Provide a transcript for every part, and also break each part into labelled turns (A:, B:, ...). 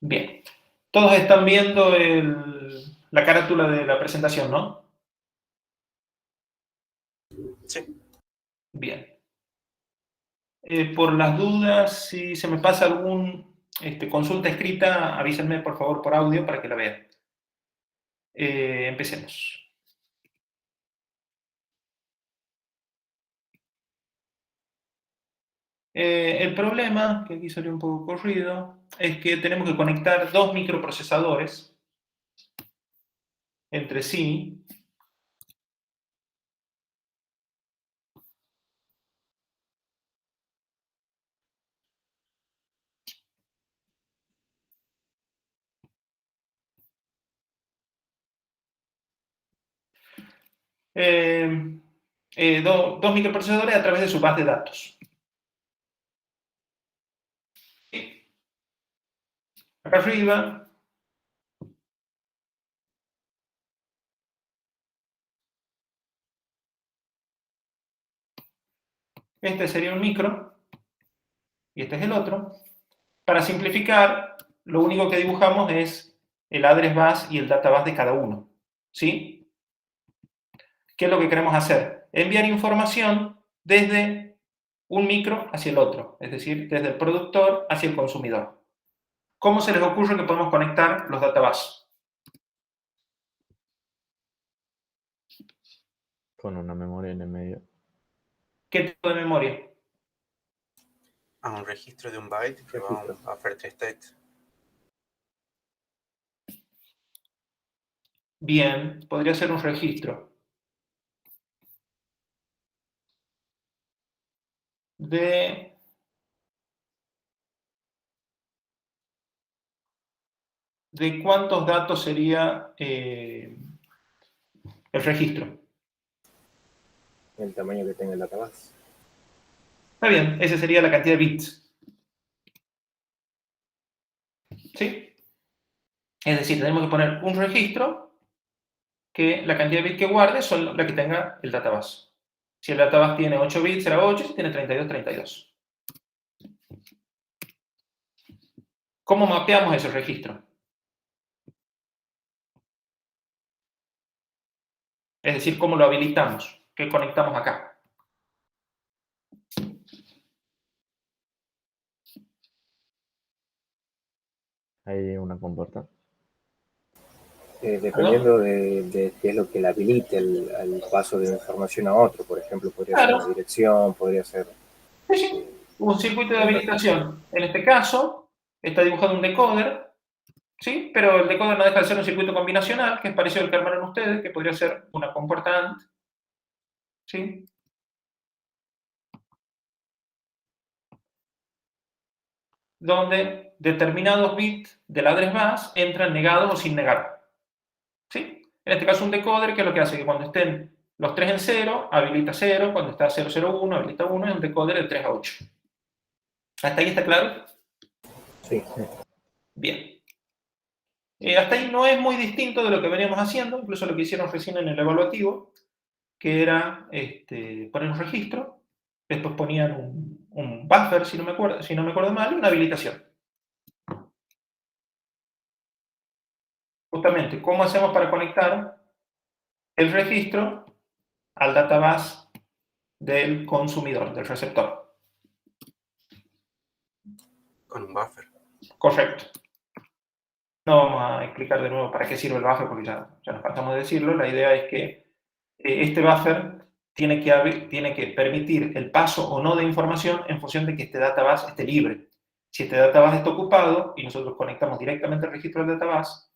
A: Bien. Todos están viendo la carátula de la presentación, ¿no?
B: Sí.
A: Bien. Por las dudas, si se me pasa algún consulta escrita, avísenme por favor por audio para que la vean. Empecemos. El problema, que aquí salió un poco corrido, es que tenemos que conectar dos microprocesadores entre sí. Dos microprocesadores a través de su base de datos. Acá arriba este sería un micro y este es el otro. Para simplificar, lo único que dibujamos es el address bus y el data bus de cada uno. ¿Sí? ¿Qué es lo que queremos hacer? Enviar información desde un micro hacia el otro, es decir, desde el productor hacia el consumidor. ¿Cómo se les ocurre que podemos conectar los databus?
C: Con una memoria en el medio.
A: ¿Qué tipo de memoria?
B: A un registro de un byte que va a un buffer de state.
A: Bien, podría ser un registro de cuántos datos sería el registro.
D: El tamaño que tenga el database.
A: Está bien, esa sería la cantidad de bits. ¿Sí? Es decir, tenemos que poner un registro que la cantidad de bits que guarde son la que tenga el database. Si el database tiene 8 bits, será 8, si tiene 32, 32. ¿Cómo mapeamos ese registro? Es decir, ¿cómo lo habilitamos? ¿Qué conectamos acá?
C: Hay una compuerta.
D: Dependiendo de qué es lo que le habilite el paso de información a otro. Por ejemplo, podría ser una dirección, podría ser...
A: Sí, un circuito de habilitación. En este caso, está dibujado un decoder, ¿sí? Pero el decoder no deja de ser un circuito combinacional, que es parecido al que armaron ustedes, que podría ser una compuerta AND, ¿sí? Donde determinados bits del address bus entran negados o sin negar, ¿sí? En este caso un decoder, que es lo que hace que cuando estén los 3 en 0, habilita 0, cuando está 001, habilita 1, es un decoder de 3 a 8. ¿Hasta ahí está claro?
D: Sí.
A: Bien. Hasta ahí no es muy distinto de lo que veníamos haciendo, incluso lo que hicieron recién en el evaluativo, que era poner un registro, después ponían un buffer, si no me acuerdo mal, y una habilitación. Justamente, ¿cómo hacemos para conectar el registro al database del consumidor, del receptor?
B: Con un buffer.
A: Correcto. No vamos a explicar de nuevo para qué sirve el buffer, porque ya nos cansamos de decirlo. La idea es que este buffer tiene que permitir el paso o no de información en función de que este database esté libre. Si este database está ocupado y nosotros conectamos directamente al registro del database,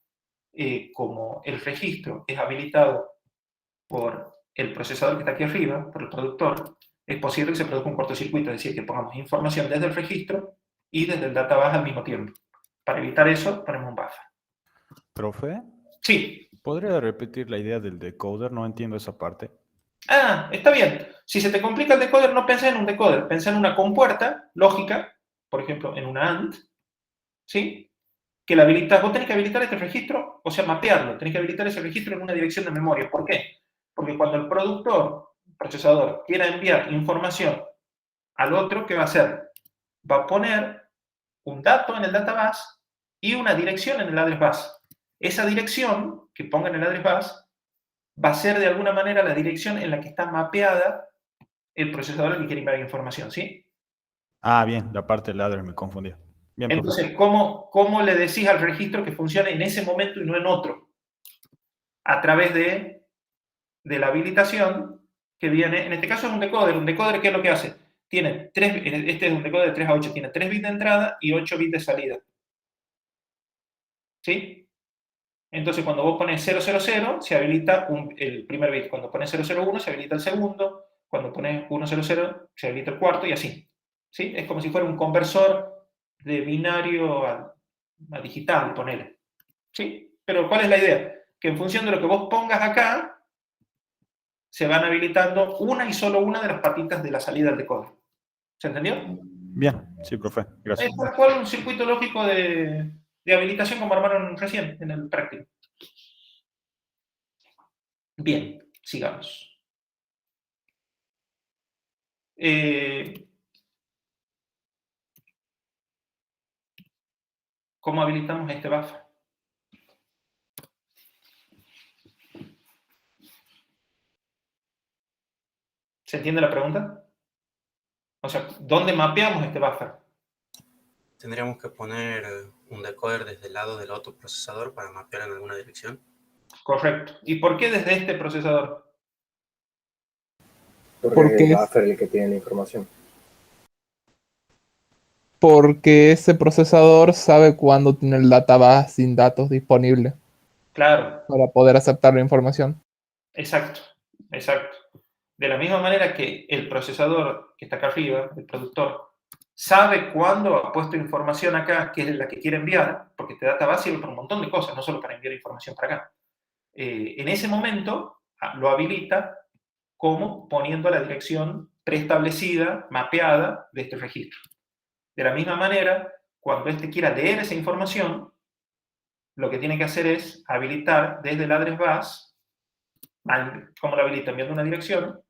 A: como el registro es habilitado por el procesador que está aquí arriba, por el productor, es posible que se produzca un cortocircuito, es decir, que pongamos información desde el registro y desde el database al mismo tiempo. Para evitar eso, ponemos un buffer.
E: ¿Profe?
A: Sí.
E: ¿Podría repetir la idea del decoder? No entiendo esa parte.
A: Ah, está bien. Si se te complica el decoder, no pensé en un decoder, pensé en una compuerta lógica, por ejemplo, en una AND, ¿sí? Que la habilitas. Vos tenés que habilitar este registro, o sea, mapearlo. Tenés que habilitar ese registro en una dirección de memoria. ¿Por qué? Porque cuando el procesador, quiera enviar información al otro, ¿qué va a hacer? Va a poner un dato en el database y una dirección en el address bus. Esa dirección que ponga en el address bus va a ser de alguna manera la dirección en la que está mapeada el procesador al que quiere enviar información, ¿sí?
E: Ah, bien, la parte del address me confundía. Bien, profe.
A: Entonces, ¿cómo le decís al registro que funcione en ese momento y no en otro? A través de la habilitación que viene, en este caso es un decoder. Un decoder, ¿qué es lo que hace? Tiene este es un decoder de 3 a 8, tiene 3 bits de entrada y 8 bits de salida. ¿Sí? Entonces, cuando vos pones 000, se habilita el primer bit. Cuando pones 001, se habilita el segundo. Cuando pones 100, se habilita el cuarto y así. ¿Sí? Es como si fuera un conversor de binario a digital, ponele. ¿Sí? Pero ¿cuál es la idea? Que en función de lo que vos pongas acá, se van habilitando una y solo una de las patitas de la salida del decoder. ¿Se entendió?
E: Bien, sí, profe, gracias.
A: Es tal cual un circuito lógico de habilitación como armaron recién en el práctico. Bien, sigamos. ¿Cómo habilitamos este buffer? ¿Se entiende la pregunta? O sea, ¿dónde mapeamos este buffer?
B: Tendríamos que poner un decoder desde el lado del otro procesador para mapear en alguna dirección.
A: Correcto. ¿Y por qué desde este procesador?
D: Porque es el buffer el que tiene la información.
F: Porque ese procesador sabe cuándo tiene el database sin datos disponible
A: Claro,
F: para poder aceptar la información.
A: exacto, exacto. De la misma manera que el procesador que está acá arriba, el productor, sabe cuándo ha puesto información acá, que es la que quiere enviar, porque este database sirve para un montón de cosas, no solo para enviar información para acá. En ese momento lo habilita como poniendo la dirección preestablecida, mapeada de este registro. De la misma manera, cuando éste quiera leer esa información, lo que tiene que hacer es habilitar desde el address bus, ¿cómo lo habilita? Enviando una dirección,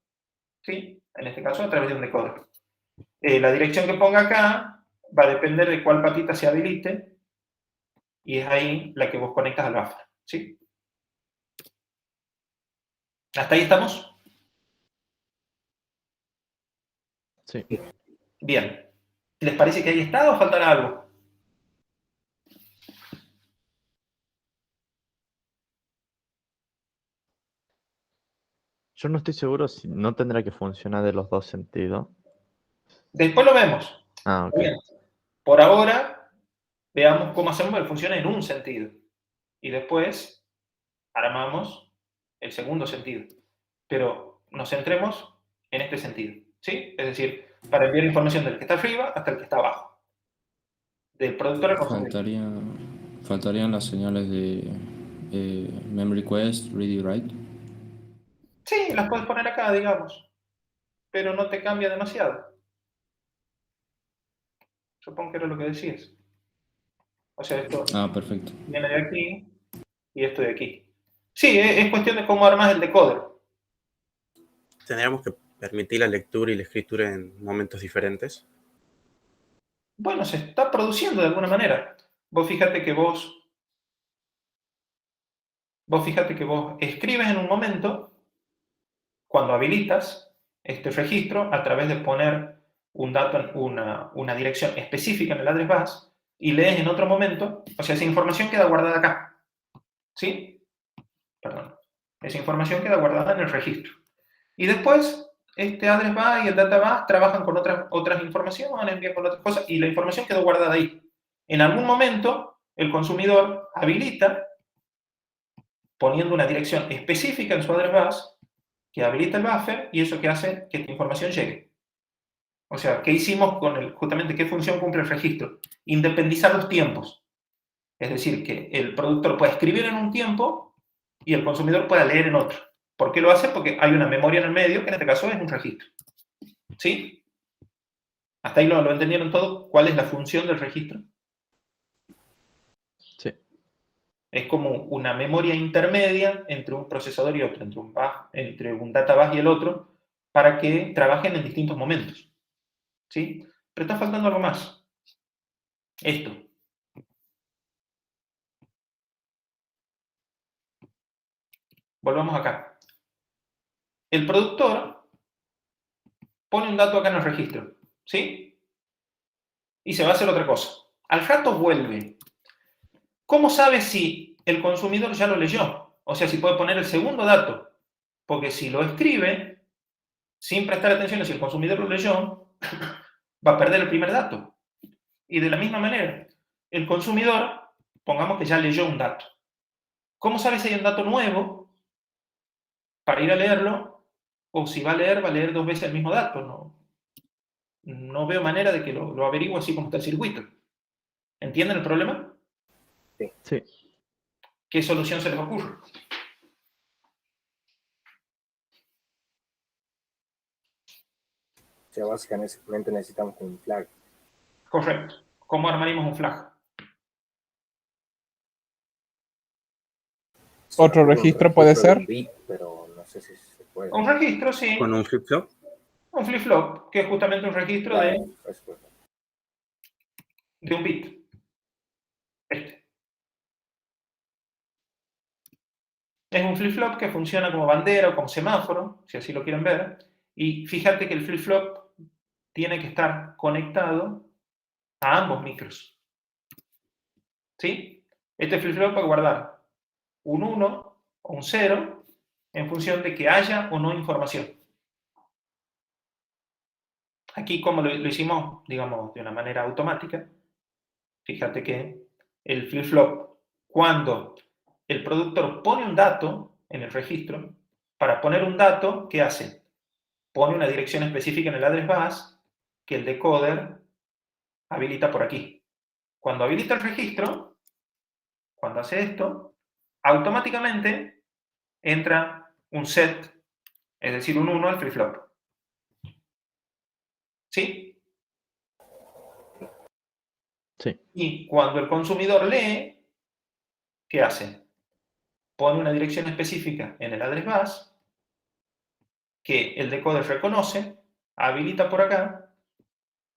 A: ¿sí? En este caso a través de un decoder. La dirección que ponga acá va a depender de cuál patita se habilite y es ahí la que vos conectas al buffer, ¿sí? ¿Hasta ahí estamos?
C: Sí.
A: Bien. ¿Les parece que ahí está o faltará algo?
C: Yo no estoy seguro si no tendrá que funcionar de los dos sentidos.
A: Después lo vemos.
C: Ah, ok.
A: Bien. Por ahora, veamos cómo hacemos que funcione en un sentido. Y después armamos el segundo sentido. Pero nos centremos en este sentido, ¿sí? Es decir, para enviar información del que está arriba hasta el que está abajo. Del productor al consumidor.
G: Faltarían las señales de memory request, read y write.
A: Sí, las puedes poner acá, digamos. Pero no te cambia demasiado. Supongo que era lo que decías. O sea, esto
G: Ah, perfecto.
A: viene de aquí y esto de aquí. Sí, es cuestión de cómo armas el decoder.
B: Tendríamos que permitir la lectura y la escritura en momentos diferentes.
A: Bueno, se está produciendo de alguna manera. Vos fíjate que vos escribes en un momento, cuando habilitas este registro, a través de poner un dato, una dirección específica en el address bus, y lees en otro momento, o sea, esa información queda guardada acá. ¿Sí? Perdón. Esa información queda guardada en el registro. Y después, este address bus y el data bus trabajan con otras informaciones, envían con otras cosas, y la información quedó guardada ahí. En algún momento, el consumidor habilita, poniendo una dirección específica en su address bus, que habilita el buffer, y eso que hace que esta información llegue. O sea, ¿qué hicimos con justamente qué función cumple el registro? Independizar los tiempos. Es decir, que el productor pueda escribir en un tiempo y el consumidor pueda leer en otro. ¿Por qué lo hace? Porque hay una memoria en el medio, que en este caso es un registro. ¿Sí? ¿Hasta ahí lo entendieron todo? ¿Cuál es la función del registro?
C: Sí.
A: Es como una memoria intermedia entre un procesador y otro, entre un data bus y el otro, para que trabajen en distintos momentos. ¿Sí? Pero está faltando algo más. Esto. Volvamos acá. El productor pone un dato acá en el registro, ¿sí? Y se va a hacer otra cosa. Al rato vuelve. ¿Cómo sabe si el consumidor ya lo leyó? O sea, si puede poner el segundo dato. Porque si lo escribe, sin prestar atención a si el consumidor lo leyó, va a perder el primer dato. Y de la misma manera, el consumidor, pongamos que ya leyó un dato. ¿Cómo sabe si hay un dato nuevo para ir a leerlo? O si va a leer 2 veces el mismo dato. No veo manera de que lo averigüe así como está el circuito. ¿Entienden el problema?
C: Sí.
A: ¿Qué solución se les ocurre?
D: O sea, básicamente necesitamos un flag.
A: Correcto. ¿Cómo armaríamos un flag?
F: Otro registro puede
D: registro de
F: ser.
D: un bit, pero no sé si se puede.
A: Un registro, sí.
B: Con un flip-flop.
A: Un flip-flop, que es justamente un registro
D: Claro,
A: de
D: eso puede ser.
A: un bit. Este. Es un flip-flop que funciona como bandera o como semáforo, si así lo quieren ver. Y fíjate que el flip-flop tiene que estar conectado a ambos micros. ¿Sí? Este flip-flop va a guardar un 1 o un 0 en función de que haya o no información. Aquí, como lo hicimos, digamos, de una manera automática, fíjate que el flip-flop, cuando el productor pone un dato en el registro, para poner un dato, ¿qué hace? Pone una dirección específica en el address bus que el decoder habilita por aquí. Cuando habilita el registro, cuando hace esto, automáticamente entra un set, es decir, un 1 al flip-flop. ¿Sí?
C: Sí.
A: Y cuando el consumidor lee, ¿qué hace? Pone una dirección específica en el address bus que el decoder reconoce, habilita por acá,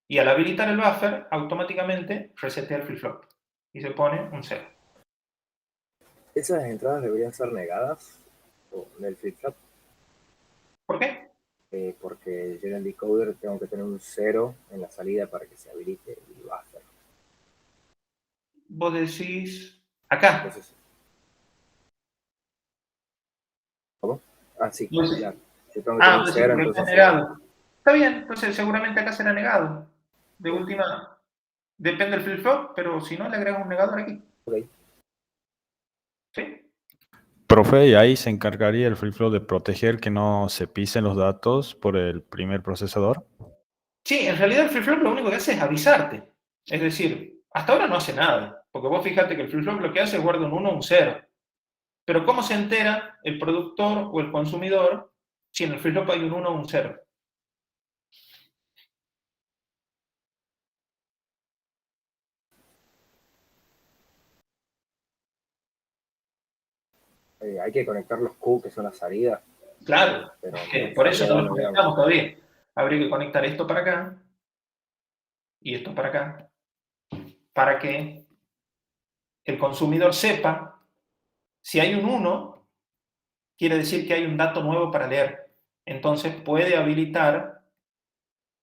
A: y al habilitar el buffer, automáticamente resetea el flip-flop y se pone un 0.
D: ¿Esas entradas deberían ser negadas del flip-flop?
A: ¿Por qué?
D: Porque yo en el decoder tengo que tener un 0 en la salida para que se habilite el buffer.
A: Vos decís acá.
D: Entonces, ¿cómo? Ah, sí,
A: No sé.
D: claro. Yo tengo que tener un
A: Decís
D: 0,
A: porque está
D: entonces.
A: negado. Está bien, entonces seguramente acá será negado. De última, depende del flip-flop, pero si no, le agregas un negador aquí.
D: Ok.
A: ¿Sí?
E: Profe, y ahí se encargaría el flip-flop de proteger que no se pisen los datos por el primer procesador.
A: Sí, en realidad el flip-flop lo único que hace es avisarte. Es decir, hasta ahora no hace nada. Porque vos fíjate que el flip-flop lo que hace es guardar un 1 o un 0. Pero ¿cómo se entera el productor o el consumidor si en el flip-flop hay un 1 o un 0?
D: Hay que conectar los Q, que son las salidas.
A: Claro,
D: Pero
A: por eso no lo
D: digamos.
A: conectamos todavía. Habría que conectar esto para acá y esto para acá, para que el consumidor sepa si hay un 1, quiere decir que hay un dato nuevo para leer. Entonces puede habilitar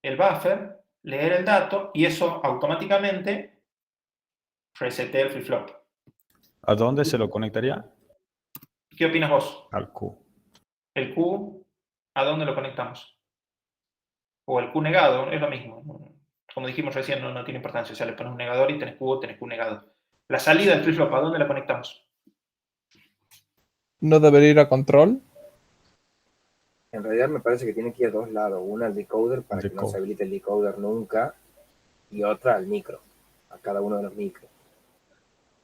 A: el buffer, leer el dato y eso automáticamente resetea el flip-flop.
E: ¿A dónde se lo conectaría?
A: ¿Qué opinas vos?
E: Al Q.
A: El Q, ¿a dónde lo conectamos? O el Q negado, es lo mismo. Como dijimos recién, no tiene importancia. O sea, le pones un negador y tenés Q negado. La salida del flip-flop, ¿a dónde la conectamos?
F: ¿No debería ir a control?
D: En realidad me parece que tiene que ir a dos lados. Una al decoder para que no se habilite el decoder nunca. Y otra al micro. A cada uno de los micros.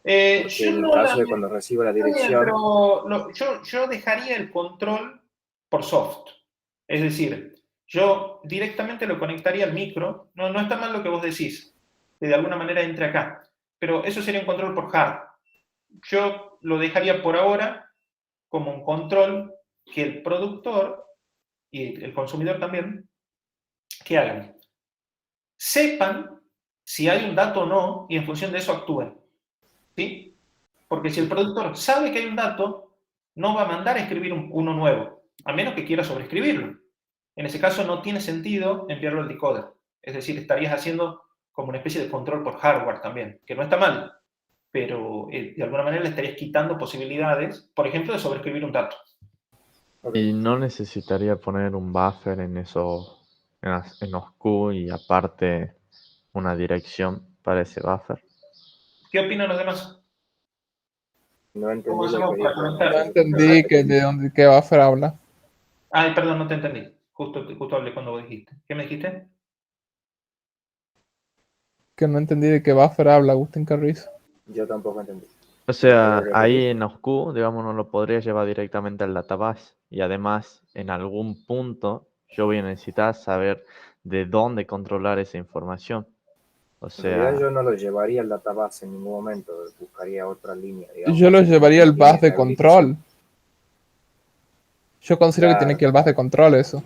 D: Porque en el caso de cuando recibo la dirección.
A: Pero yo dejaría el control por soft. Es decir, yo directamente lo conectaría al micro. No está mal lo que vos decís, que de alguna manera entre acá. Pero eso sería un control por hard. Yo lo dejaría por ahora como un control que el productor y el consumidor también, ¿qué hagan? Sepan si hay un dato o no y en función de eso actúen. ¿Sí? Porque si el productor sabe que hay un dato, no va a mandar a escribir uno nuevo, a menos que quiera sobreescribirlo. En ese caso no tiene sentido enviarlo al decoder. Es decir, estarías haciendo como una especie de control por hardware también, que no está mal, pero de alguna manera le estarías quitando posibilidades, por ejemplo, de sobreescribir un dato.
C: Y no necesitaría poner un buffer en los Q y aparte una dirección para ese buffer.
A: ¿Qué opinan los demás?
D: No entendí
A: ¿Cómo
D: lo que
A: hacemos para
D: dijo.
A: conectar?
F: No entendí qué buffer habla.
A: Ay, perdón, no te entendí. Justo hablé cuando vos dijiste. ¿Qué me dijiste?
F: Que no entendí de qué buffer habla Agustín Carrizo.
D: Yo tampoco entendí.
C: O sea, ahí en los Q, digamos, no lo podría llevar directamente al database. Y además, en algún punto, yo voy a necesitar saber de dónde controlar esa información. O
D: En realidad
C: sea,
D: yo no lo llevaría al database en ningún momento, buscaría otra línea. Digamos,
F: Yo lo llevaría al
D: línea
F: bus de control. Yo considero que tiene que ir al bus de control eso.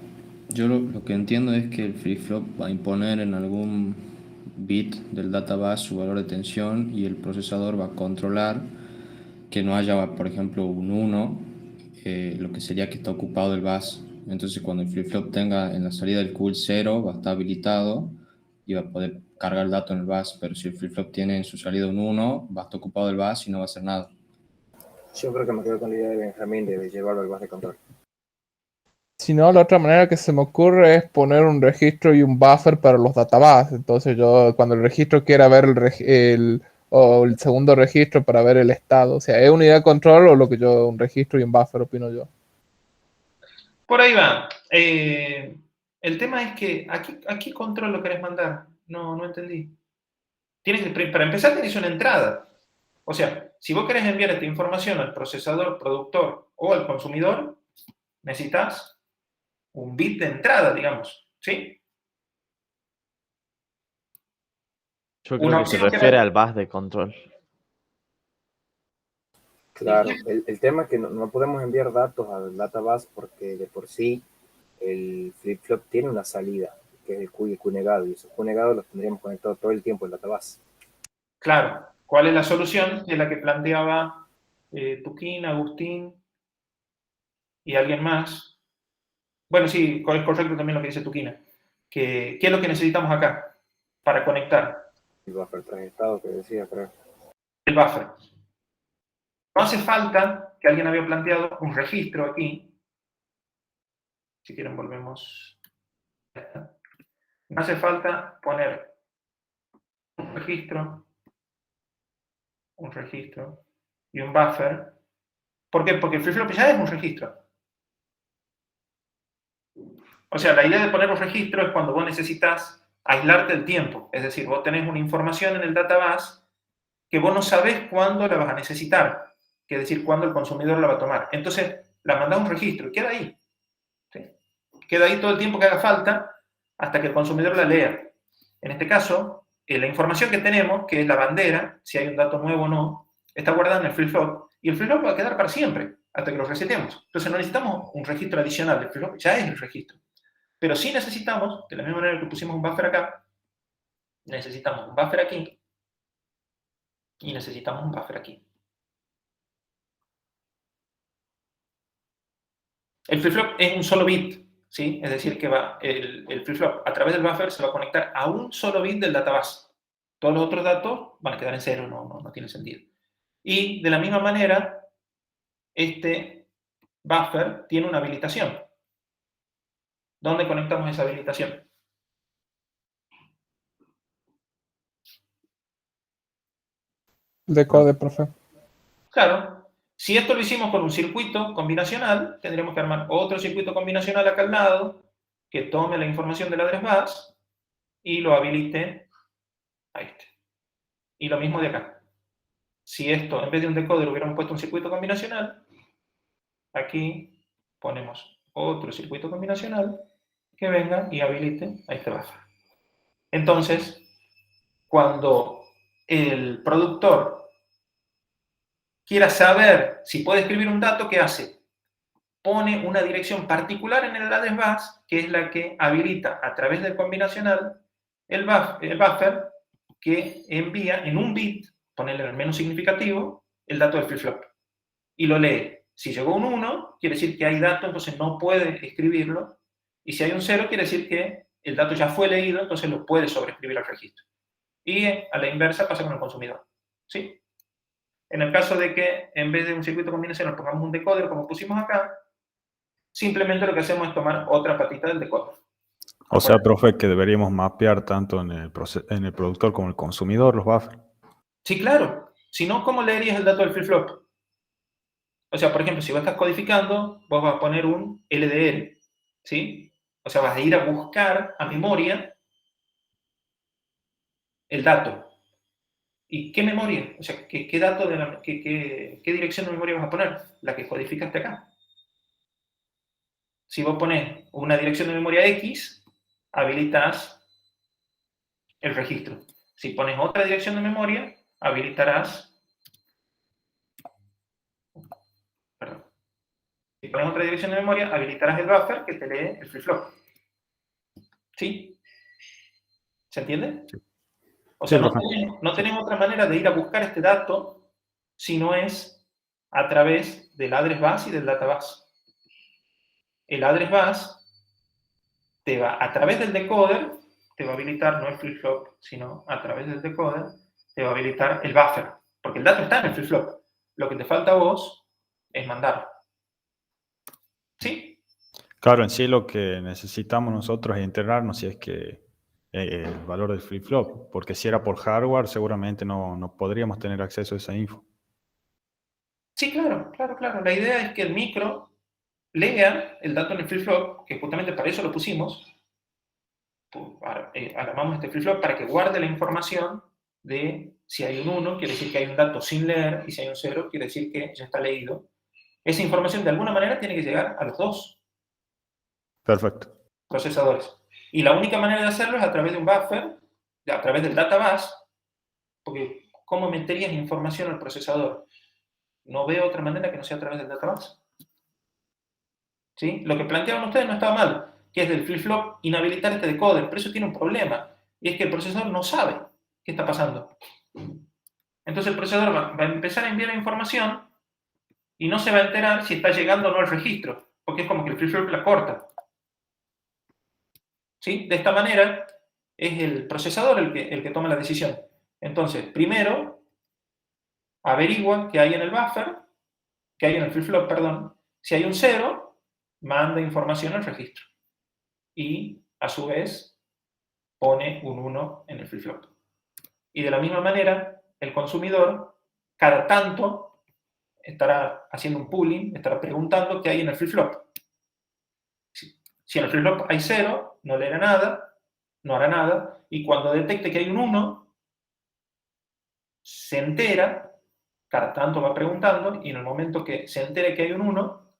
G: Yo lo que entiendo es que el flip-flop va a imponer en algún bit del database su valor de tensión y el procesador va a controlar que no haya, por ejemplo, un 1, lo que sería que está ocupado el bus. Entonces cuando el flip-flop tenga en la salida del Q 0, va a estar habilitado y va a poder cargar el dato en el bus, pero si el flip-flop tiene en su salida un 1, va a estar ocupado el bus y no va a hacer nada.
D: Yo creo que me quedo con la idea de Benjamín de llevarlo al bus de control.
F: Si no, la otra manera que se me ocurre es poner un registro y un buffer para los databases. Entonces yo, cuando el registro quiera ver el segundo registro para ver el estado. O sea, ¿es unidad de control o lo que yo, un registro y un buffer, opino yo?
A: Por ahí va. El tema es que, ¿a qué control lo querés mandar? No entendí. Para empezar, tenés una entrada. O sea, si vos querés enviar esta información al procesador, productor o al consumidor, necesitas un bit de entrada, digamos, ¿sí?
C: yo creo que se refiere al bus de control.
D: Claro, el tema es que no podemos enviar datos al database porque de por sí el flip-flop tiene una salida, que es el Q y el Q negado, y esos Q negados los tendríamos conectados todo el tiempo al database.
A: Claro. ¿Cuál es la solución? Es la que planteaba Tuquín, Agustín y alguien más. Bueno, sí, es correcto también lo que dice Tuquina. ¿Qué es lo que necesitamos acá para conectar?
D: El buffer transestado que decía, creo.
A: El buffer. No hace falta, que alguien había planteado, un registro aquí. Si quieren volvemos. No hace falta poner un registro y un buffer. ¿Por qué? Porque el flip-flop ya es un registro. O sea, la idea de poner un registro es cuando vos necesitas aislarte el tiempo. Es decir, vos tenés una información en el database que vos no sabés cuándo la vas a necesitar. Que es decir, cuándo el consumidor la va a tomar. Entonces, la mandás a un registro y queda ahí. ¿Sí? Queda ahí todo el tiempo que haga falta hasta que el consumidor la lea. En este caso, la información que tenemos, que es la bandera, si hay un dato nuevo o no, está guardada en el flip-flop y el flip-flop va a quedar para siempre, hasta que lo resetemos. Entonces no necesitamos un registro adicional, el flip-flop ya es el registro. Pero sí necesitamos, de la misma manera que pusimos un buffer acá, necesitamos un buffer aquí y necesitamos un buffer aquí. El flip-flop es un solo bit, ¿sí? Es decir, que el flip-flop a través del buffer se va a conectar a un solo bit del database. Todos los otros datos van a quedar en cero, no tiene sentido. Y de la misma manera, este buffer tiene una habilitación. ¿Dónde conectamos esa habilitación?
F: Decode, profe.
A: Claro. Si esto lo hicimos con un circuito combinacional, tendríamos que armar otro circuito combinacional acá al lado que tome la información del address bus y lo habilite a este. Y lo mismo de acá. Si esto, en vez de un decoder, hubiéramos puesto un circuito combinacional, aquí ponemos otro circuito combinacional que venga y habilite a este buffer. Entonces, cuando el productor quiera saber si puede escribir un dato, ¿qué hace? Pone una dirección particular en el address bus, que es la que habilita a través del combinacional el buffer que envía en un bit, ponerle el menos significativo, el dato del flip-flop. Y lo lee. Si llegó un 1, quiere decir que hay dato, entonces no puede escribirlo. Y si hay un 0, quiere decir que el dato ya fue leído, entonces lo puede sobreescribir al registro. Y a la inversa pasa con el consumidor. ¿Sí? En el caso de que en vez de un circuito combinacional pongamos un decoder, como pusimos acá, simplemente lo que hacemos es tomar otra patita del decoder.
E: O sea, profe, que deberíamos mapear tanto en el productor como en el consumidor los buffers.
A: Sí, claro. Si no, ¿cómo leerías el dato del flip-flop? O sea, por ejemplo, si vos estás codificando, vos vas a poner un LDR, ¿sí? O sea, vas a ir a buscar a memoria el dato. ¿Y qué memoria? O sea, ¿qué dato de qué dirección de memoria vas a poner? La que codificaste acá. Si vos pones una dirección de memoria X, habilitas el registro. Si pones otra dirección de memoria, habilitarás... Perdón. Si pones otra dirección de memoria, habilitarás el buffer que te lee el flip-flop. ¿Sí? ¿Se entiende?
E: Sí.
A: O sea,
E: Sí,
A: no tenemos otra manera de ir a buscar este dato si no es a través del address bus y del data bus. El address bus te va, a través del decoder, te va a habilitar, no el flip-flop, sino a través del decoder, te va a habilitar el buffer. Porque el dato está en el flip-flop. Lo que te falta a vos es mandarlo. ¿Sí?
E: Claro, en sí lo que necesitamos nosotros es integrarnos si es que el valor del flip-flop, porque si era por hardware seguramente no podríamos tener acceso a esa info.
A: Sí, claro. La idea es que el micro lea el dato en el flip-flop, que justamente para eso lo pusimos. Armamos este flip-flop para que guarde la información de si hay un 1, quiere decir que hay un dato sin leer, y si hay un 0, quiere decir que ya está leído. Esa información de alguna manera tiene que llegar a los dos
E: Perfecto.
A: procesadores. Y la única manera de hacerlo es a través de un buffer, a través del data bus, porque ¿cómo meterías información al procesador? No veo otra manera que no sea a través del data bus. ¿Sí? Lo que planteaban ustedes no estaba mal, que es del flip-flop inhabilitar este decoder, pero eso tiene un problema, y es que el procesador no sabe qué está pasando. Entonces el procesador va a empezar a enviar información y no se va a enterar si está llegando o no al registro, porque es como que el flip-flop la corta. ¿Sí? De esta manera es el procesador el que toma la decisión. Entonces, primero, averigua qué hay en el buffer, qué hay en el flip-flop, perdón. Si hay un 0, manda información al registro. Y, a su vez, pone un 1 en el flip-flop. Y de la misma manera, el consumidor, cada tanto, estará haciendo un pooling, estará preguntando qué hay en el flip-flop. Si en el flip-flop hay 0, no leerá nada, no hará nada, y cuando detecte que hay un 1, se entera, cada tanto va preguntando, y en el momento que se entere que hay un 1,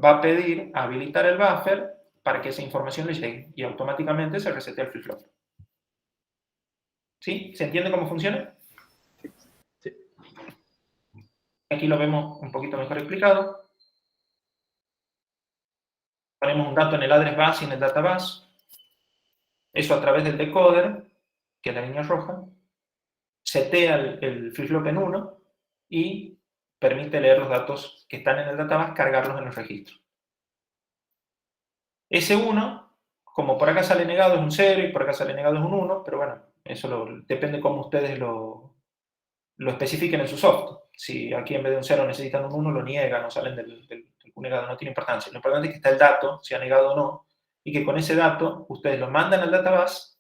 A: va a pedir a habilitar el buffer para que esa información le llegue, y automáticamente se resetea el flip-flop. ¿Sí? ¿Se entiende cómo funciona?
C: Sí.
A: Aquí lo vemos un poquito mejor explicado. Ponemos un dato en el address bus y en el data bus. Eso a través del decoder, que es la línea roja, setea el flip-flop en 1 y permite leer los datos que están en el database, cargarlos en el registro. Ese 1, como por acá sale negado es un 0 y por acá sale negado es un 1, pero bueno, eso depende cómo ustedes lo especifiquen en su software. Si aquí en vez de un 0 necesitan un 1, lo niegan o salen del negado, no tiene importancia. Lo importante es que está el dato, sea negado o no, y que con ese dato ustedes lo mandan al database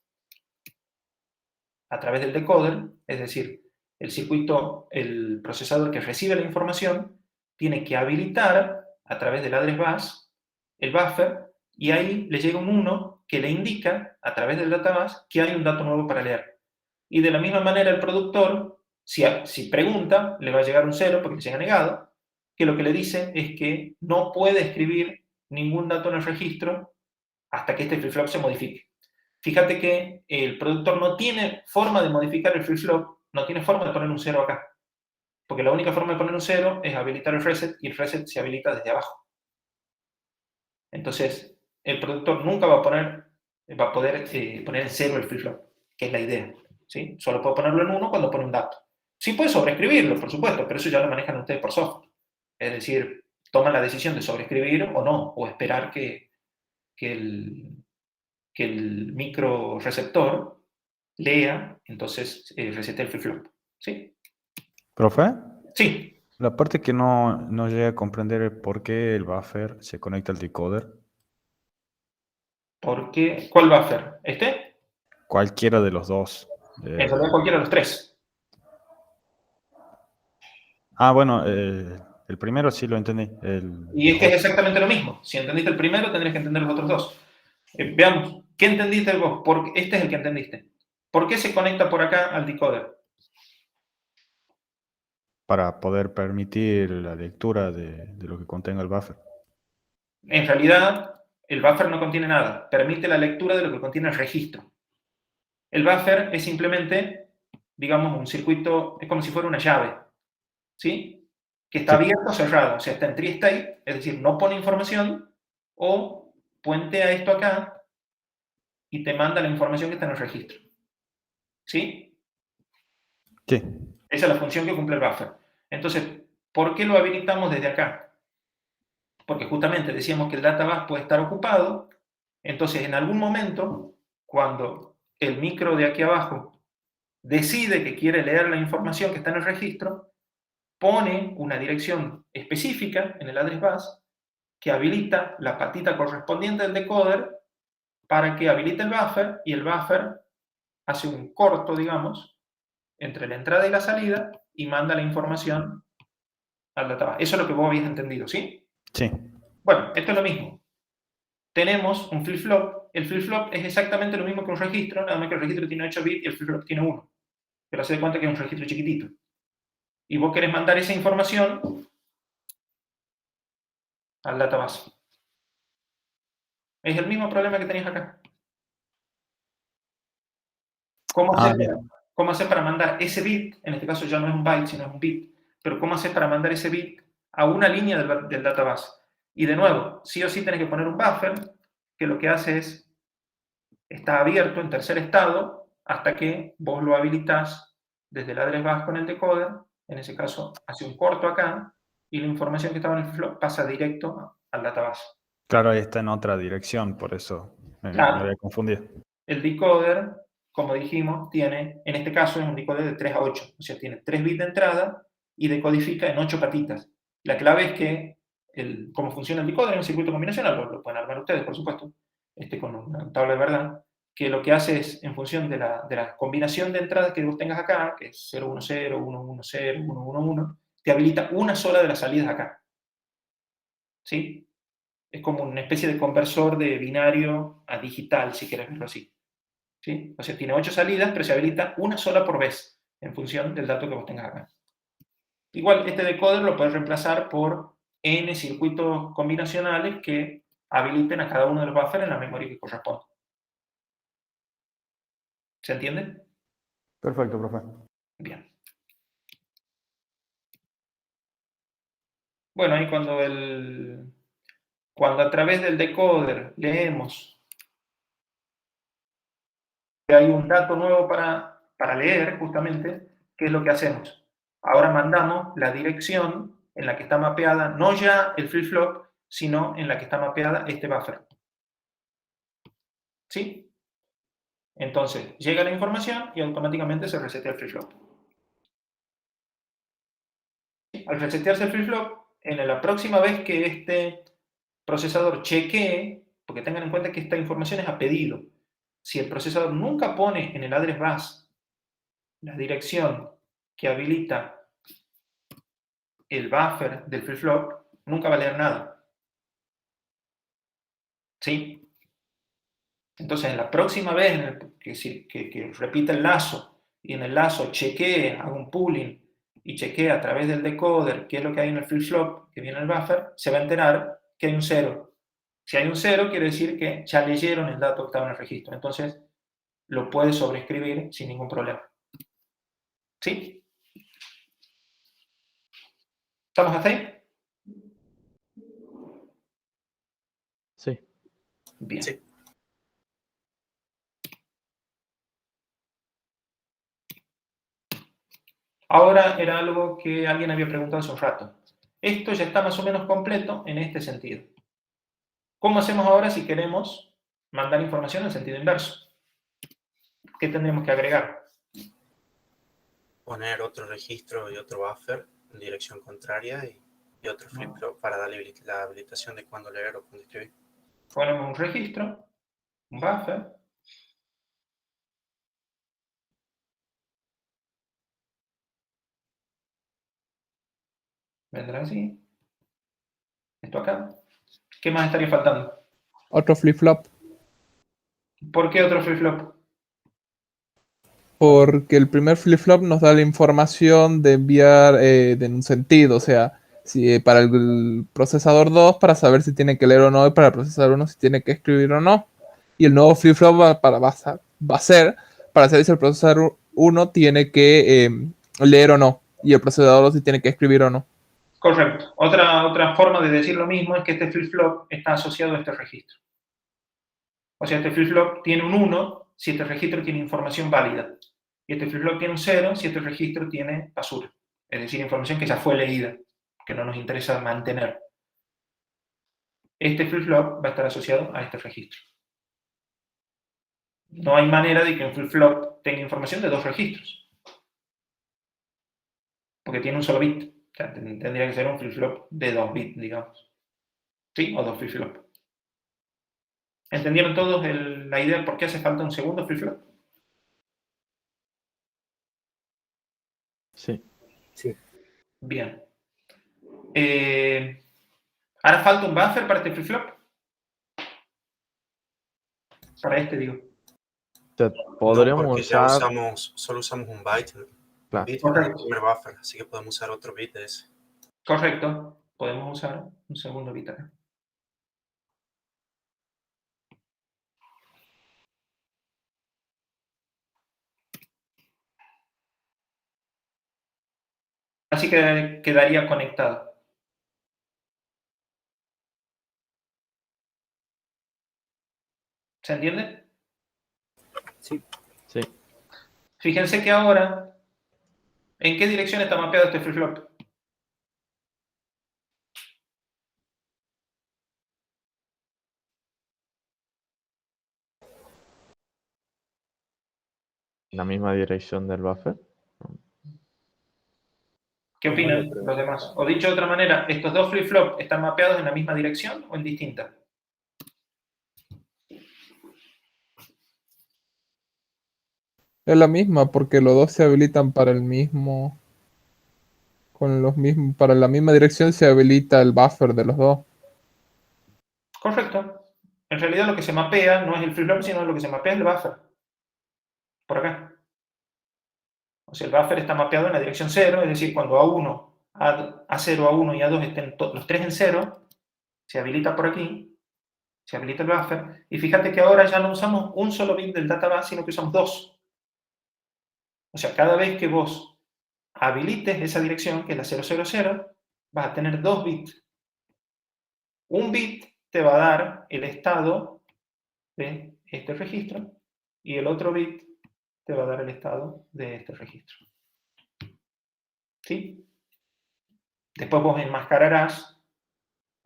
A: a través del decoder, es decir, el circuito, el procesador que recibe la información, tiene que habilitar a través del address bus el buffer y ahí le llega un 1 que le indica a través del database que hay un dato nuevo para leer. Y de la misma manera el productor, si pregunta, le va a llegar un 0 porque le llega negado, que lo que le dice es que no puede escribir ningún dato en el registro hasta que este flip-flop se modifique. Fíjate que el productor no tiene forma de modificar el flip-flop, no tiene forma de poner un 0 acá. Porque la única forma de poner un 0 es habilitar el reset y el reset se habilita desde abajo. Entonces, el productor nunca va a poder poner en 0 el flip-flop, que es la idea. ¿Sí? Solo puede ponerlo en 1 cuando pone un dato. Sí puede sobreescribirlo, por supuesto, pero eso ya lo manejan ustedes por software. Es decir, toma la decisión de sobreescribir o no, o esperar que el microreceptor lea, entonces resete el flip-flop. ¿Sí?
E: ¿Profe?
A: Sí.
E: La parte que no llegué a comprender es por qué el buffer se conecta al decoder.
A: ¿Por qué? ¿Cuál buffer? ¿Este?
E: Cualquiera de los dos.
A: En realidad cualquiera de los tres.
E: Bueno, el primero sí lo entendí.
A: Y es que es exactamente lo mismo. Si entendiste el primero, tendrías que entender los otros dos. Veamos, ¿qué entendiste vos? Este es el que entendiste. ¿Por qué se conecta por acá al decoder?
E: Para poder permitir la lectura de lo que contenga el buffer.
A: En realidad, el buffer no contiene nada. Permite la lectura de lo que contiene el registro. El buffer es simplemente, digamos, un circuito, es como si fuera una llave, ¿sí? Que está abierto o cerrado, o sea, está en tri-state, es decir, no pone información, o puentea esto acá y te manda la información que está en el registro. ¿Sí?
E: Sí.
A: Esa es la función que cumple el buffer. Entonces, ¿por qué lo habilitamos desde acá? Porque justamente decíamos que el databus puede estar ocupado, entonces en algún momento, cuando el micro de aquí abajo decide que quiere leer la información que está en el registro, pone una dirección específica en el address bus que habilita la patita correspondiente del decoder para que habilite el buffer, y el buffer hace un corto, digamos, entre la entrada y la salida y manda la información al databus. Eso es lo que vos habías entendido, ¿sí?
E: Sí.
A: Bueno, esto es lo mismo. Tenemos un flip-flop. El flip-flop es exactamente lo mismo que un registro, nada más que el registro tiene 8 bits y el flip-flop tiene 1. Pero se da cuenta que es un registro chiquitito. Y vos querés mandar esa información al database. Es el mismo problema que tenías acá. ¿Cómo hacer para mandar ese bit? En este caso ya no es un byte, sino es un bit. Pero ¿cómo hacer para mandar ese bit a una línea del database? Y de nuevo, sí o sí tenés que poner un buffer que lo que hace es, está abierto en tercer estado hasta que vos lo habilitás desde el address bus con el decoder. En ese caso, hace un corto acá y la información que estaba en el flip pasa directo al database.
E: Claro, ahí está en otra dirección, por eso me había confundido.
A: El decoder, como dijimos, tiene, en este caso es un decoder de 3 a 8, o sea, tiene 3 bits de entrada y decodifica en 8 patitas. La clave es que, cómo funciona el decoder en un circuito combinacional, lo pueden armar ustedes, por supuesto, con una tabla de verdad, que lo que hace es, en función de la combinación de entradas que vos tengas acá, que es 010, 110, 111, te habilita una sola de las salidas acá. ¿Sí? Es como una especie de conversor de binario a digital, si querés verlo así. ¿Sí? O sea, tiene 8 salidas, pero se habilita una sola por vez, en función del dato que vos tengas acá. Igual, este decoder lo puedes reemplazar por n circuitos combinacionales que habiliten a cada uno de los buffers en la memoria que corresponde. ¿Se entiende?
E: Perfecto, profe.
A: Bien. Bueno, ahí cuando a través del decoder leemos que hay un dato nuevo para leer, justamente, ¿qué es lo que hacemos? Ahora mandamos la dirección en la que está mapeada, no ya el flip-flop, sino en la que está mapeada este buffer. ¿Sí? Entonces, llega la información y automáticamente se resetea el flip-flop. Al resetearse el flip-flop, en la próxima vez que este procesador chequee, porque tengan en cuenta que esta información es a pedido, si el procesador nunca pone en el address bus la dirección que habilita el buffer del flip-flop, nunca va a leer nada. ¿Sí? Entonces, en la próxima vez que repita el lazo y en el lazo chequee, haga un pooling y chequee a través del decoder qué es lo que hay en el flip-flop que viene en el buffer, se va a enterar que hay un 0. Si hay un 0, quiere decir que ya leyeron el dato que estaba en el registro. Entonces, lo puede sobreescribir sin ningún problema. ¿Sí? ¿Estamos hasta ahí?
C: Sí.
A: Bien.
B: Sí.
A: Ahora era algo que alguien había preguntado hace un rato. esto ya está más o menos completo en este sentido. ¿Cómo hacemos ahora si queremos mandar información en sentido inverso? ¿Qué tendremos que agregar?
B: Poner otro registro y otro buffer en dirección contraria y otro flip-flop para darle la habilitación de cuándo leer o cuándo escribir.
A: Ponemos un registro, un buffer. Vendrá así. Esto acá. ¿Qué más estaría faltando?
F: Otro flip-flop.
A: ¿Por qué otro flip-flop?
F: Porque el primer flip-flop nos da la información de enviar en un sentido. O sea, si para el procesador 2 para saber si tiene que leer o no, y para el procesador 1 si tiene que escribir o no. Y el nuevo flip-flop va a ser para saber si el procesador 1 tiene que leer o no. Y el procesador 2 si tiene que escribir o no.
A: Correcto. Otra forma de decir lo mismo es que este flip-flop está asociado a este registro. O sea, este flip-flop tiene un 1 si este registro tiene información válida. Y este flip-flop tiene un 0 si este registro tiene basura. Es decir, información que ya fue leída, que no nos interesa mantener. Este flip-flop va a estar asociado a este registro. No hay manera de que un flip-flop tenga información de dos registros. Porque tiene un solo bit. O sea, tendría que ser un flip-flop de 2 bits, digamos. ¿Sí? O dos flip-flop. ¿Entendieron todos la idea de por qué hace falta un segundo flip-flop?
C: Sí.
D: Sí.
A: Bien. ¿Hará falta un buffer para este flip-flop? Para este, digo.
C: O sea,
B: No,
C: podríamos
B: porque
C: usar...
B: solo usamos un byte.
C: Claro.
B: Un bit en el primer buffer, así que podemos usar otro bit de ese.
A: Correcto. Podemos usar un segundo bit acá. Así que quedaría conectado. ¿Se entiende?
D: Sí.
C: Sí.
A: Fíjense que ahora, ¿en qué dirección está mapeado este flip-flop?
C: La misma dirección del buffer.
A: ¿Qué opinan los demás? O dicho de otra manera, ¿estos dos flip-flops están mapeados en la misma dirección o en distintas?
F: Es la misma, porque los dos se habilitan para el mismo. Con los mismos. Para la misma dirección se habilita el buffer de los dos.
A: Correcto. En realidad lo que se mapea no es el flip-flop, sino lo que se mapea es el buffer. Por acá. O sea, el buffer está mapeado en la dirección 0, es decir, cuando A1, A0, A1 y A2 estén los tres en 0, se habilita por aquí, se habilita el buffer, y fíjate que ahora ya no usamos un solo bit del database, sino que usamos dos. O sea, cada vez que vos habilites esa dirección, que es la 000, vas a tener dos bits. Un bit te va a dar el estado de este registro, y el otro bit te va a dar el estado de este registro. ¿Sí? Después vos enmascararás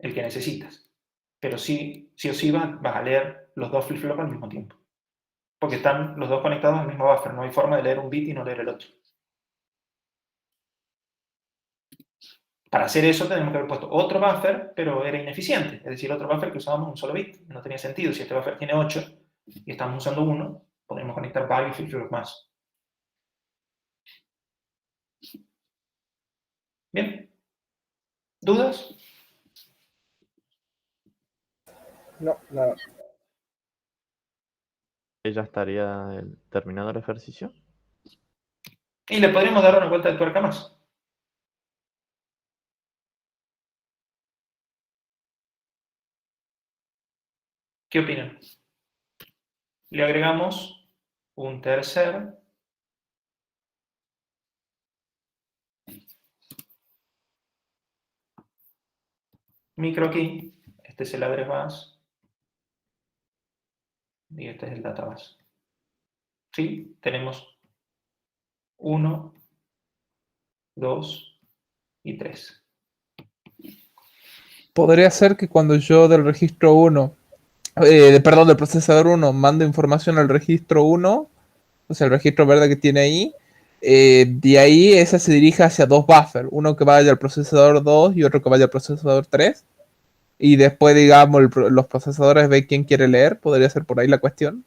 A: el que necesitas. Pero sí o sí vas a leer los dos flip-flops al mismo tiempo. Porque están los dos conectados al mismo buffer. No hay forma de leer un bit y no leer el otro. Para hacer eso tenemos que haber puesto otro buffer, pero era ineficiente. Es decir, otro buffer que usábamos un solo bit. No tenía sentido. Si este buffer tiene 8 y estamos usando 1, podemos conectar varios flip-flops más. ¿Bien? ¿Dudas?
D: No, nada.
C: ¿Ya estaría terminado el ejercicio?
A: Y le podríamos dar una vuelta de tuerca más. ¿Qué opinan? Le agregamos un tercer micro aquí. Este es el address bus y este es el data bus. ¿Sí? Tenemos 1, 2 y 3.
F: podría ser que cuando yo del registro 1, del procesador 1, mando información al registro 1, o sea, el registro verde que tiene ahí, de ahí esa se dirige hacia dos buffers, uno que vaya al procesador 2 y otro que vaya al procesador 3. Y después, digamos, los procesadores ven quién quiere leer, podría ser por ahí la cuestión.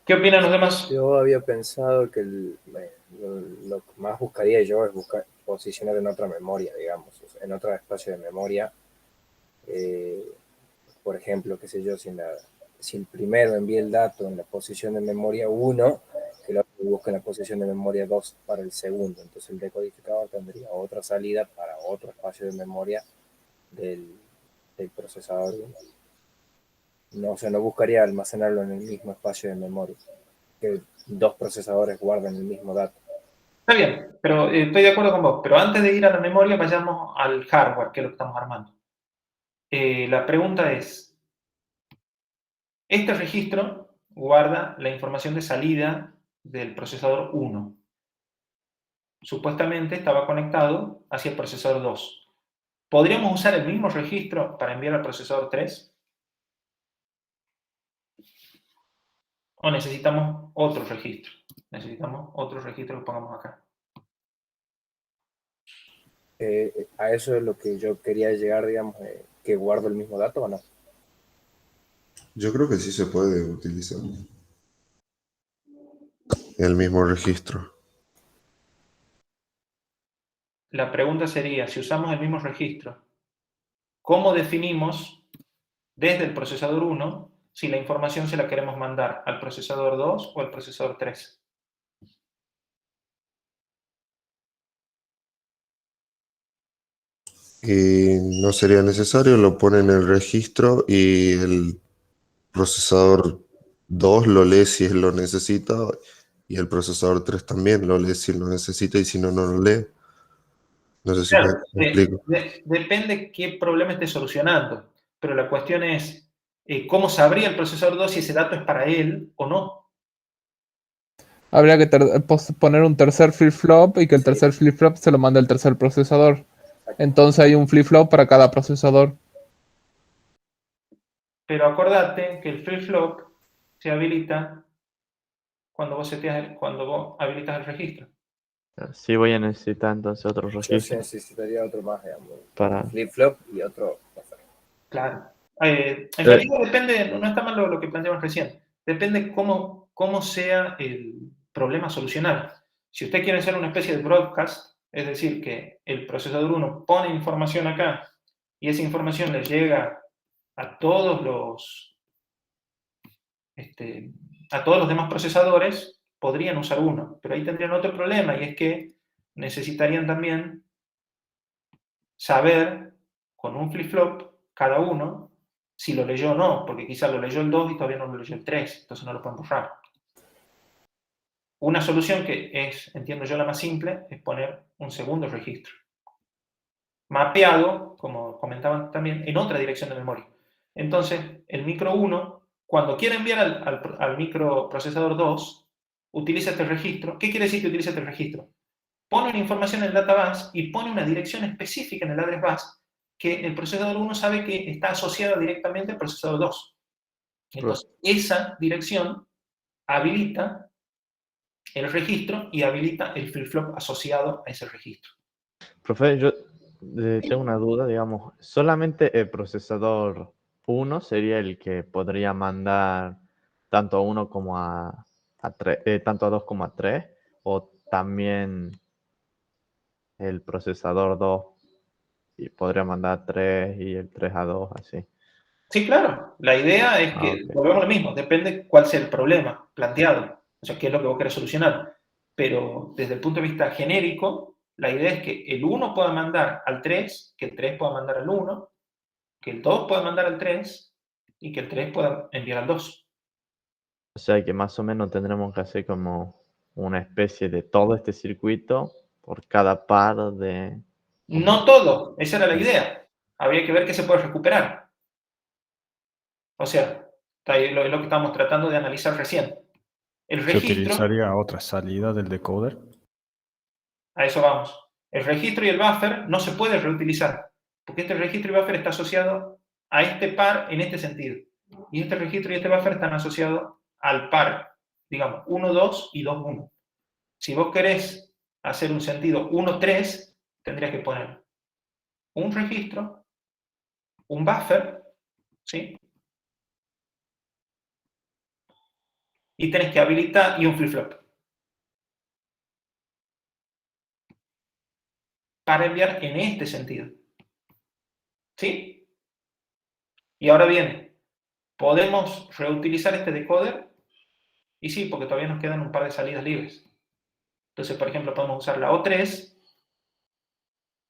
A: ¿Qué opinan los demás?
D: Yo había pensado que lo que más buscaría yo es posicionar en otra memoria, digamos, o sea, en otro espacio de memoria. Por ejemplo, qué sé yo, si el primero envía el dato en la posición de memoria 1, que el otro busque en la posición de memoria 2 para el segundo. Entonces el decodificador tendría otra salida para otro espacio de memoria del procesador 1. No, o sea, no buscaría almacenarlo en el mismo espacio de memoria, que dos procesadores guarden el mismo dato.
A: Está bien, pero estoy de acuerdo con vos. Pero antes de ir a la memoria, vayamos al hardware, que es lo que estamos armando. La pregunta es, este registro guarda la información de salida del procesador 1. Supuestamente estaba conectado hacia el procesador 2. ¿Podríamos usar el mismo registro para enviar al procesador 3? ¿O necesitamos otro registro? Necesitamos otro registro que pongamos acá.
D: A eso es lo que yo quería llegar, digamos, que guardo el mismo dato o no.
H: Yo creo que sí se puede utilizar el mismo registro.
A: La pregunta sería, si usamos el mismo registro, ¿cómo definimos desde el procesador 1 si la información se la queremos mandar al procesador 2 o al procesador 3?
H: Y no sería necesario, lo pone en el registro y el procesador 2 lo lee si él lo necesita y el procesador 3 también lo lee si lo necesita y si no, no lo lee. No sé si
A: Claro,
H: me explico.
A: depende qué problema esté solucionando, pero la cuestión es cómo sabría el procesador 2 si ese dato es para él o no.
F: Habría que poner un tercer flip-flop y que el tercer flip-flop se lo mande al tercer procesador. Entonces hay un flip-flop para cada procesador.
A: Pero acordate que el flip-flop se habilita cuando vos habilitas el registro.
C: Sí voy a necesitar entonces otro
D: Yo
C: registro.
D: necesitaría otro más, digamos.
C: Para...
D: Flip-flop y otro.
A: Claro. En realidad depende, no está mal lo que planteamos recién, depende cómo sea el problema a solucionar. Si usted quiere hacer una especie de broadcast, es decir, que el procesador 1 pone información acá y esa información le llega a todos los demás procesadores, podrían usar uno, pero ahí tendrían otro problema y es que necesitarían también saber con un flip-flop cada uno si lo leyó o no, porque quizás lo leyó el 2 y todavía no lo leyó el 3, entonces no lo pueden borrar. Una solución que es, entiendo yo, la más simple, es poner un segundo registro, mapeado, como comentaban también, en otra dirección de memoria. Entonces, el micro 1, cuando quiere enviar al microprocesador 2, utiliza este registro. ¿Qué quiere decir que utiliza este registro? Pone una información en el database y pone una dirección específica en el address bus que el procesador 1 sabe que está asociada directamente al procesador 2. Entonces, esa dirección habilita el registro y habilita el flip-flop asociado a ese registro.
C: Profe, yo tengo una duda, digamos, solamente el procesador 1 sería el que podría mandar tanto a 1 como a 3, tanto a 2 como a 3, o también el procesador 2 y podría mandar a 3 y el 3 a 2, así.
A: Sí, claro. La idea es que, volvemos a lo mismo, depende cuál sea el problema planteado, o sea, qué es lo que vos querés solucionar. Pero desde el punto de vista genérico, la idea es que el 1 pueda mandar al 3, que el 3 pueda mandar al 1, que el 2 pueda mandar al 3 y que el 3 pueda enviar al 2.
C: O sea que más o menos tendremos que hacer como una especie de todo este circuito por cada par de...
A: No todo, esa era la idea. Habría que ver qué se puede recuperar. O sea, es lo que estamos tratando de analizar recién. El
E: ¿Se
A: registro,
E: utilizaría otra salida del decoder?
A: a eso vamos. El registro y el buffer no se puede reutilizar, Porque este registro y buffer está asociado a este par en este sentido. Y este registro y este buffer están asociados al par, digamos, 1, 2 y 2, 1. Si vos querés hacer un sentido 1, 3, tendrías que poner un registro, un buffer, ¿sí? Y tenés que habilitar y un flip-flop. Para enviar en este sentido. ¿Sí? Y ahora bien, ¿podemos reutilizar este decoder? Y sí, porque todavía nos quedan un par de salidas libres. Entonces, por ejemplo, podemos usar la O3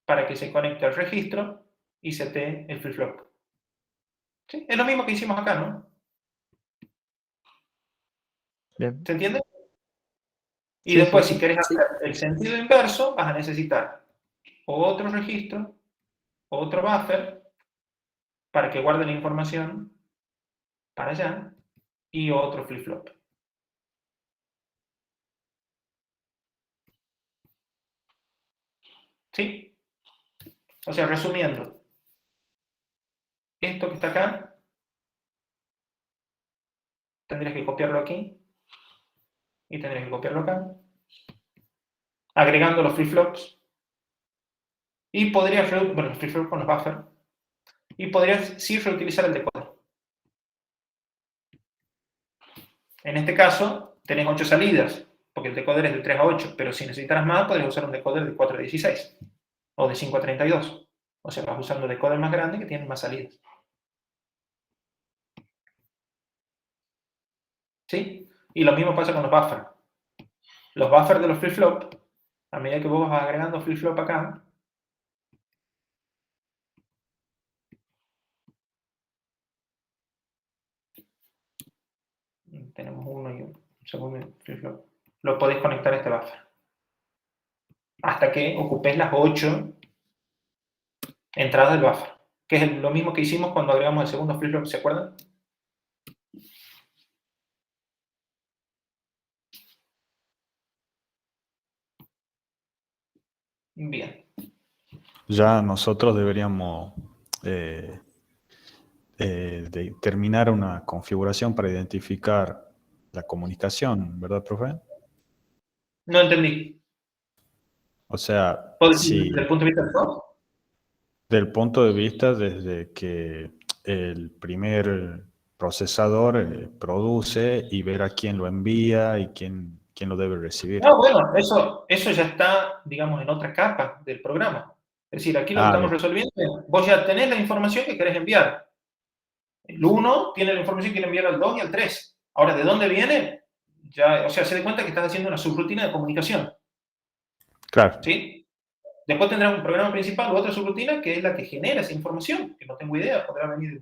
A: para que se conecte al registro y se te el flip-flop. ¿Sí? Es lo mismo que hicimos acá, ¿no?
C: Bien.
A: ¿Se entiende? Y
C: Sí,
A: después,
C: sí.
A: si querés hacer el sentido inverso, vas a necesitar otro registro, otro buffer, para que guarde la información para allá, y otro flip-flop. ¿Sí? O sea, resumiendo, esto que está acá, tendrías que copiarlo aquí, y tendrías que copiarlo acá, agregando los flip-flops, y podrías, bueno, los flip-flops con los buffers, y podrías sí reutilizar el decoder. En este caso, tenés 8 salidas, porque el decoder es de 3 a 8, pero si necesitaras más, podrías usar un decoder de 4 a 16, o de 5 a 32. O sea, vas usando decoder más grande que tienen más salidas. ¿Sí? Y lo mismo pasa con los buffers. Los buffers de los flip-flop, a medida que vos vas agregando flip-flop acá, tenemos uno y un segundo flip-flop, lo podéis conectar a este buffer. Hasta que ocupéis las 8 entradas del buffer, que es lo mismo que hicimos cuando agregamos el segundo flip-flop, ¿se acuerdan? Bien.
E: Ya nosotros deberíamos terminar una configuración para identificar la comunicación, ¿verdad, profe?
A: No entendí.
E: O sea,
A: ¿Desde el punto de vista del software?
E: del punto de vista desde que el primer procesador produce y ver a quién lo envía y quién lo debe recibir.
A: No, bueno, eso ya está, digamos, en otra capa del programa. Es decir, aquí lo que estamos
E: Bien.
A: resolviendo es, vos ya tenés la información que querés enviar. El 1 tiene la información que quiere enviar al 2 y al 3. Ahora, ¿de dónde viene? Ya, o sea, se da cuenta que estás haciendo una subrutina de comunicación.
E: Claro.
A: ¿Sí? Después tendrás un programa principal u otra subrutina que es la que genera esa información, que no tengo idea, podrá venir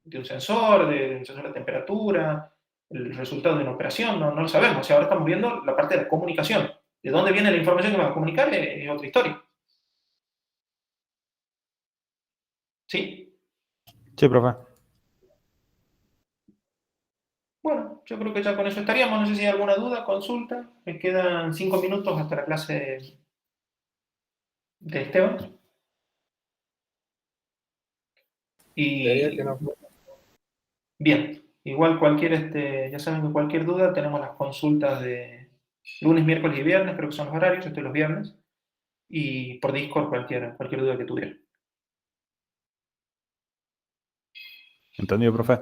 A: de un sensor, de un sensor de temperatura, el resultado de una operación, no lo sabemos. O sea, ahora estamos viendo la parte de la comunicación. ¿De dónde viene la información que me va a comunicar? Es otra historia. ¿Sí?
E: Sí, profe.
A: Bueno, yo creo que ya con eso estaríamos. No sé si hay alguna duda, consulta. Me quedan 5 minutos hasta la clase de Esteban. Y bien, igual cualquier, ya saben que cualquier duda tenemos las consultas de lunes, miércoles y viernes, creo que son los horarios, estoy los viernes. Y por Discord cualquier duda que tuvieran.
E: Entendido, profe.